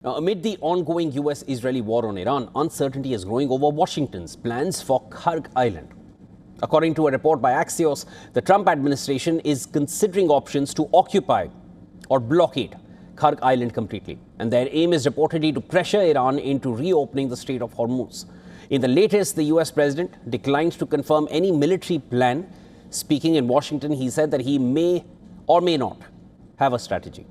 Now, amid the ongoing US-Israeli war on Iran, uncertainty is growing over Washington's plans for Kharg Island. According to a report by Axios, the Trump administration is considering options to occupy or blockade Kharg Island completely. And their aim is reportedly to pressure Iran into reopening the Strait of Hormuz. In the latest, the US president declined to confirm any military plan. Speaking in Washington, he said that he may or may not have a strategy.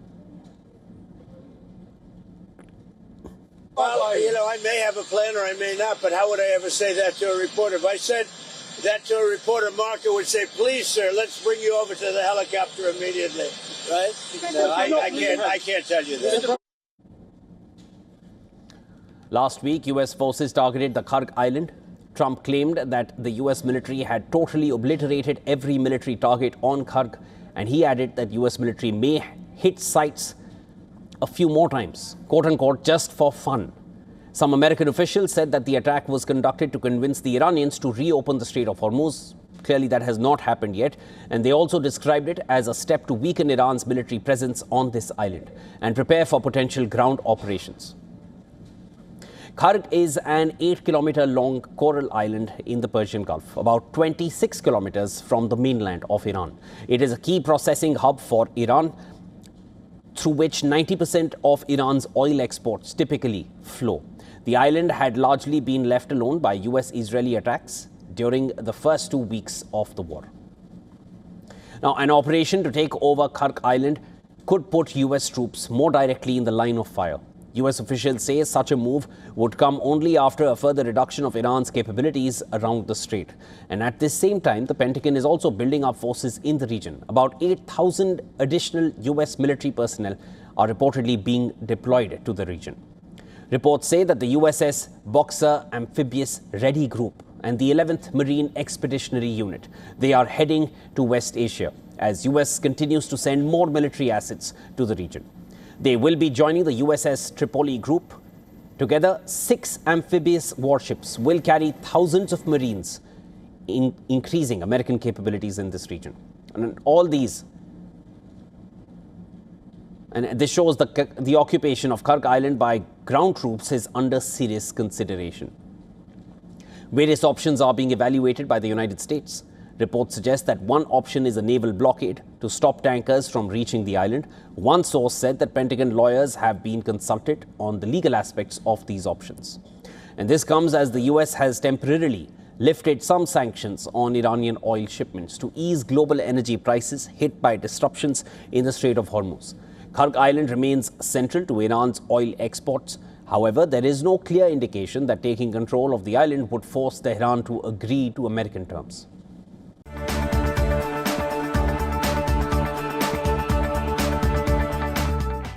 Well, I may have a plan or I may not, but how would I ever say that to a reporter? If I said that to a reporter, Marco would say, please, sir, let's bring you over to the helicopter immediately, right? No, I can't tell you that. Last week, US forces targeted the Kharg Island. Trump claimed that the US military had totally obliterated every military target on Kharg, and he added that US military may hit sites a few more times, quote unquote, just for fun. Some American officials said that the attack was conducted to convince the Iranians to reopen the Strait of Hormuz. Clearly, that has not happened yet. And they also described it as a step to weaken Iran's military presence on this island and prepare for potential ground operations. Kharg is an 8-kilometer long coral island in the Persian Gulf, about 26 kilometers from the mainland of Iran. It is a key processing hub for Iran, through which 90% of Iran's oil exports typically flow. The island had largely been left alone by US-Israeli attacks during the first 2 weeks of the war. Now, an operation to take over Kharg Island could put US troops more directly in the line of fire. US officials say such a move would come only after a further reduction of Iran's capabilities around the strait. And at this same time, the Pentagon is also building up forces in the region. About 8,000 additional US military personnel are reportedly being deployed to the region. Reports say that the USS Boxer Amphibious Ready Group and the 11th Marine Expeditionary Unit, they are heading to West Asia as US continues to send more military assets to the region. They will be joining the USS Tripoli Group. Together, 6 amphibious warships will carry thousands of Marines, increasing American capabilities in this region. And all these, and this shows the occupation of Kharg Island by ground troops is under serious consideration. Various options are being evaluated by the United States. Reports suggest that one option is a naval blockade to stop tankers from reaching the island. One source said that Pentagon lawyers have been consulted on the legal aspects of these options. And this comes as the US has temporarily lifted some sanctions on Iranian oil shipments to ease global energy prices hit by disruptions in the Strait of Hormuz. Kharg Island remains central to Iran's oil exports. However, there is no clear indication that taking control of the island would force Tehran to agree to American terms.